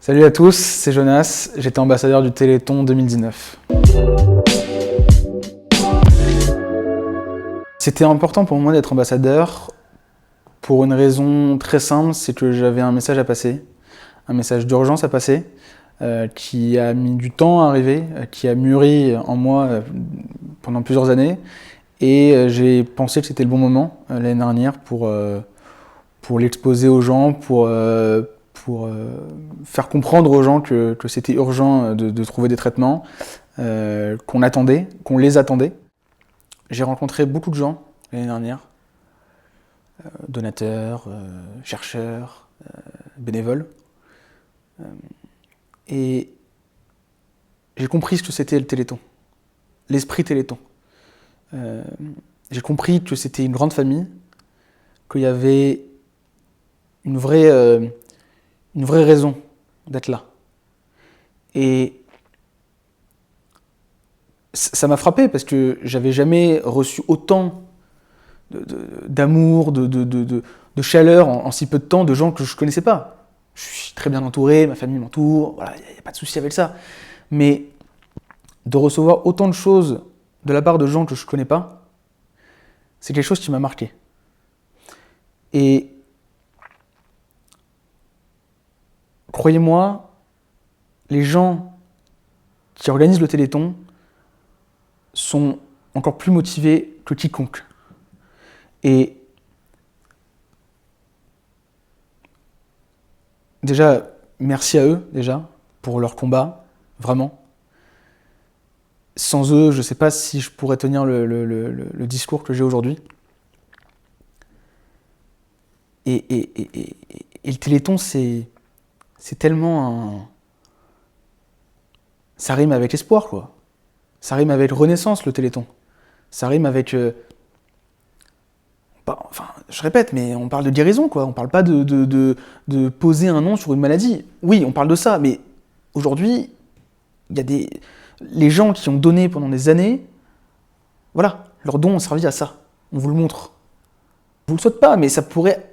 Salut à tous, c'est Jonas, j'étais ambassadeur du Téléthon 2019. C'était important pour moi d'être ambassadeur pour une raison très simple, c'est que j'avais un message à passer, un message d'urgence à passer, qui a mis du temps à arriver, qui a mûri en moi pendant plusieurs années. Et j'ai pensé que c'était le bon moment l'année dernière pour l'exposer aux gens, pour faire comprendre aux gens que c'était urgent de trouver des traitements, qu'on attendait, qu'on les attendait. J'ai rencontré beaucoup de gens l'année dernière, donateurs, chercheurs, bénévoles. Et j'ai compris ce que c'était le Téléthon, l'esprit Téléthon. J'ai compris que c'était une grande famille, qu'il y avait une vraie raison d'être là. Et ça m'a frappé parce que j'avais jamais reçu autant d'amour, de chaleur en si peu de temps de gens que je connaissais pas. Je suis très bien entouré, ma famille m'entoure, voilà, il n'y a pas de souci avec ça. Mais de recevoir autant de choses de la part de gens que je connais pas, c'est quelque chose qui m'a marqué. Et croyez-moi, les gens qui organisent le Téléthon sont encore plus motivés que quiconque. Et déjà, merci à eux, déjà, pour leur combat, vraiment. Sans eux, je ne sais pas si je pourrais tenir le discours que j'ai aujourd'hui. Et le Téléthon, c'est tellement un... Ça rime avec espoir, quoi. Ça rime avec renaissance, le Téléthon. Ça rime avec... Enfin, je répète, mais on parle de guérison, quoi. On parle pas de poser un nom sur une maladie. Oui, on parle de ça, mais aujourd'hui, il y a les gens qui ont donné pendant des années, voilà, leurs dons ont servi à ça. On vous le montre. Je vous le souhaite pas, mais ça pourrait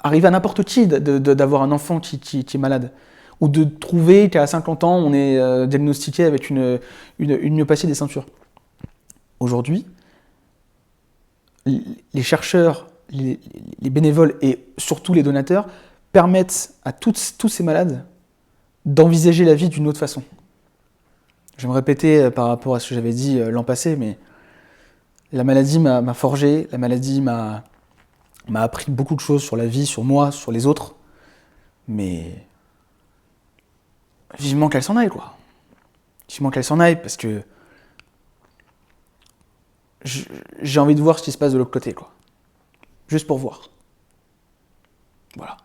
arriver à n'importe qui d'avoir un enfant qui est malade. Ou de trouver qu'à 50 ans, on est diagnostiqué avec une myopathie des ceintures. Aujourd'hui, les chercheurs, les bénévoles et surtout les donateurs permettent à tous ces malades d'envisager la vie d'une autre façon. Je vais me répéter par rapport à ce que j'avais dit l'an passé, mais la maladie m'a forgé, la maladie m'a appris beaucoup de choses sur la vie, sur moi, sur les autres, mais vivement qu'elle s'en aille, quoi. Vivement qu'elle s'en aille, parce que j'ai envie de voir ce qui se passe de l'autre côté, quoi. Juste pour voir. Voilà.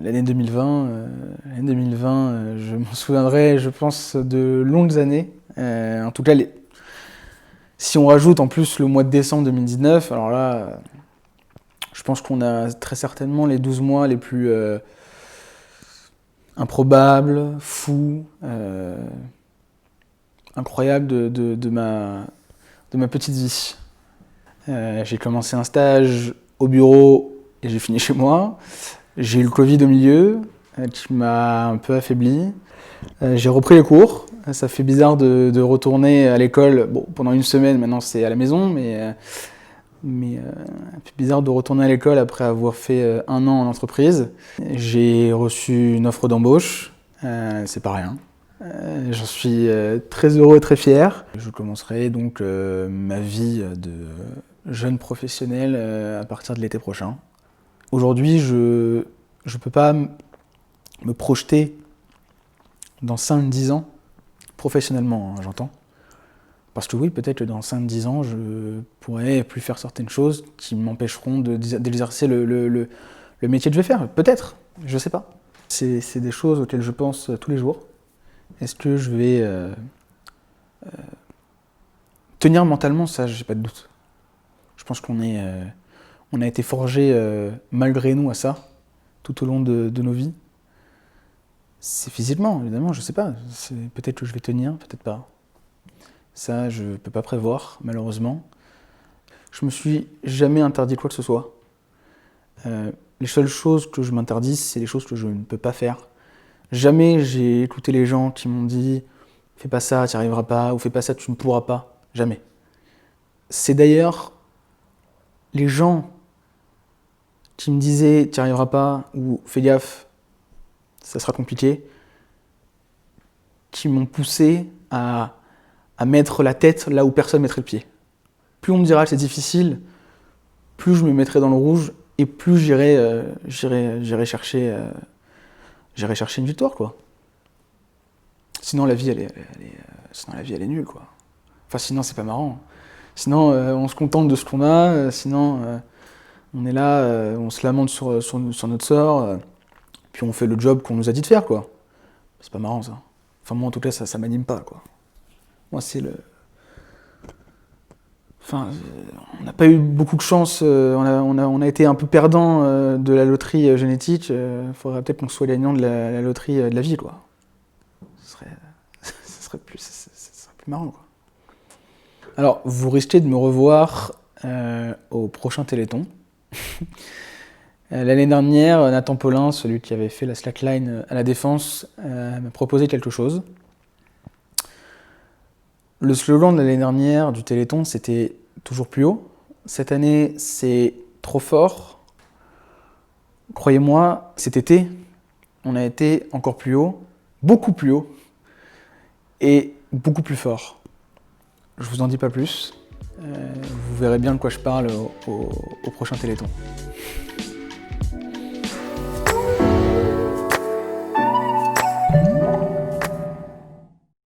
L'année 2020, je m'en souviendrai, je pense, de longues années. En tout cas, si on rajoute en plus le mois de décembre 2019, alors là, je pense qu'on a très certainement les 12 mois les plus improbables, fous, incroyables de ma petite vie. J'ai commencé un stage au bureau et j'ai fini chez moi. J'ai eu le Covid au milieu, qui m'a un peu affaibli. J'ai repris les cours. Ça fait bizarre de retourner à l'école. Bon, pendant une semaine, maintenant c'est à la maison, mais un peu bizarre de retourner à l'école après avoir fait un an en entreprise. J'ai reçu une offre d'embauche, c'est pas rien. J'en suis très heureux et très fier. Je commencerai donc ma vie de jeune professionnel à partir de l'été prochain. Aujourd'hui, je ne peux pas me projeter dans 5-10 ans, professionnellement, hein, j'entends. Parce que oui, peut-être que dans 5-10 ans, je pourrais plus faire certaines choses qui m'empêcheront d'exercer le métier que je vais faire. Peut-être, je ne sais pas. C'est des choses auxquelles je pense tous les jours. Est-ce que je vais tenir mentalement? Ça, j'ai pas de doute. Je pense qu'on a été forgés malgré nous à ça, tout au long de nos vies. C'est physiquement, évidemment, je sais pas. Peut-être que je vais tenir, peut-être pas. Ça, je peux pas prévoir, malheureusement. Je me suis jamais interdit quoi que ce soit. Les seules choses que je m'interdis, c'est les choses que je ne peux pas faire. Jamais j'ai écouté les gens qui m'ont dit « fais pas ça, tu n'y arriveras pas » ou « fais pas ça, tu ne pourras pas ». Jamais. C'est d'ailleurs les gens qui me disaient « tu n'y arriveras pas » ou « fais gaffe, ça sera compliqué », qui m'ont poussé à mettre la tête là où personne ne mettrait le pied. Plus on me dira que c'est difficile, plus je me mettrai dans le rouge et plus j'irai chercher une victoire, quoi. Sinon la vie elle est nulle, quoi. Enfin sinon c'est pas marrant. Sinon on se contente de ce qu'on a, sinon on est là, on se lamente sur notre sort, puis on fait le job qu'on nous a dit de faire, quoi. C'est pas marrant ça. Enfin moi en tout cas ça m'anime pas, quoi. Moi c'est le... Enfin, on n'a pas eu beaucoup de chance, on a été un peu perdant de la loterie génétique, il faudrait peut-être qu'on soit gagnant de la loterie de la vie, quoi. Ce serait plus marrant, quoi. Alors, vous risquez de me revoir au prochain Téléthon. L'année dernière, Nathan Paulin, celui qui avait fait la slackline à la Défense, m'a proposé quelque chose. Le slogan de l'année dernière du Téléthon, c'était « Toujours plus haut ». Cette année, c'est « Trop fort ». Croyez-moi, cet été, on a été encore plus haut, beaucoup plus haut, et beaucoup plus fort. Je vous en dis pas plus, vous verrez bien de quoi je parle au prochain Téléthon.